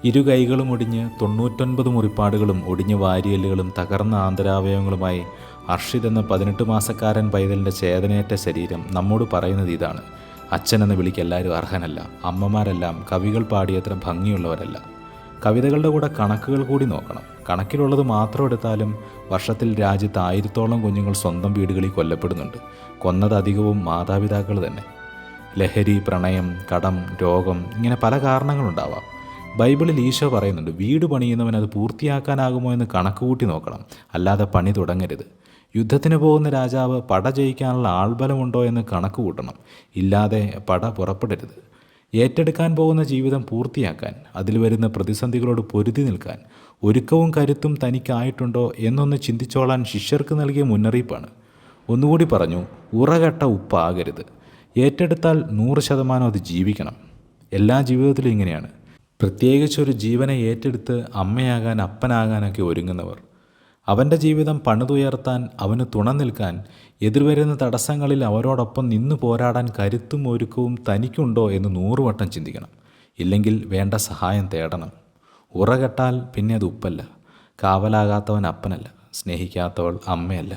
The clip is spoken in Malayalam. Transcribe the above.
ഇരു കൈകളും ഒടിഞ്ഞ് 99 മുറിപ്പാടുകളും ഒടിഞ്ഞ വാരിയല്ലുകളും തകർന്ന ആന്തരാവയവങ്ങളുമായി അർഷിദ് എന്ന 18 മാസക്കാരൻ പൈതലിൻ്റെ ചേതനയേറ്റ ശരീരം നമ്മോട് പറയുന്നത് ഇതാണ്: അച്ഛനെന്ന വിളിക്ക് എല്ലാവരും അർഹനല്ല. അമ്മമാരെല്ലാം കവികൾ പാടിയത്ര ഭംഗിയുള്ളവരല്ല. കവിതകളുടെ കൂടെ കണക്കുകൾ കൂടി നോക്കണം. കണക്കിലുള്ളത് മാത്രം എടുത്താലും വർഷത്തിൽ രാജ്യത്ത് 1000-ഓളം കുഞ്ഞുങ്ങൾ സ്വന്തം വീടുകളിൽ കൊല്ലപ്പെടുന്നുണ്ട്. കൊന്നതധികവും മാതാപിതാക്കൾ തന്നെ. ലഹരി, പ്രണയം, കടം, രോഗം, ഇങ്ങനെ പല കാരണങ്ങളുണ്ടാവാം. ബൈബിളിൽ ഈശോ പറയുന്നുണ്ട്, വീട് പണിയുന്നവൻ അത് പൂർത്തിയാക്കാനാകുമോ എന്ന് കണക്ക് കൂട്ടി നോക്കണം, അല്ലാതെ പണി തുടങ്ങരുത്. യുദ്ധത്തിന് പോകുന്ന രാജാവ് പട ജയിക്കാനുള്ള ആൾബലമുണ്ടോ എന്ന് കണക്ക് കൂട്ടണം, ഇല്ലാതെ പട പുറപ്പെടരുത്. ഏറ്റെടുക്കാൻ പോകുന്ന ജീവിതം പൂർത്തിയാക്കാൻ, അതിൽ വരുന്ന പ്രതിസന്ധികളോട് പൊരുതി നിൽക്കാൻ ഒരുക്കവും കരുത്തും തനിക്കായിട്ടുണ്ടോ എന്നൊന്ന് ചിന്തിച്ചോളാൻ ശിഷ്യർക്ക് നൽകിയ മുന്നറിയിപ്പാണ്. ഒന്നുകൂടി പറഞ്ഞു, ഉറകെട്ട ഉപ്പാകരുത്. ഏറ്റെടുത്താൽ 100% അത് ജീവിക്കണം. എല്ലാ ജീവിതത്തിലും ഇങ്ങനെയാണ്. പ്രത്യേകിച്ചൊരു ജീവനെ ഏറ്റെടുത്ത് അമ്മയാകാൻ, അപ്പനാകാനൊക്കെ ഒരുങ്ങുന്നവർ. അവൻ്റെ ജീവിതം പണിതുയർത്താൻ, അവന് തുണ നിൽക്കാൻ, എതിർവരുന്ന തടസ്സങ്ങളിൽ അവരോടൊപ്പം നിന്നു പോരാടാൻ കരുത്തും ഒരുക്കവും തനിക്കുണ്ടോ എന്ന് 100 വട്ടം ചിന്തിക്കണം. ഇല്ലെങ്കിൽ വേണ്ട സഹായം തേടണം. ഉറകെട്ടാൽ പിന്നെ അത് ഉപ്പല്ല. കാവലാകാത്തവൻ അപ്പനല്ല. സ്നേഹിക്കാത്തവൾ അമ്മയല്ല.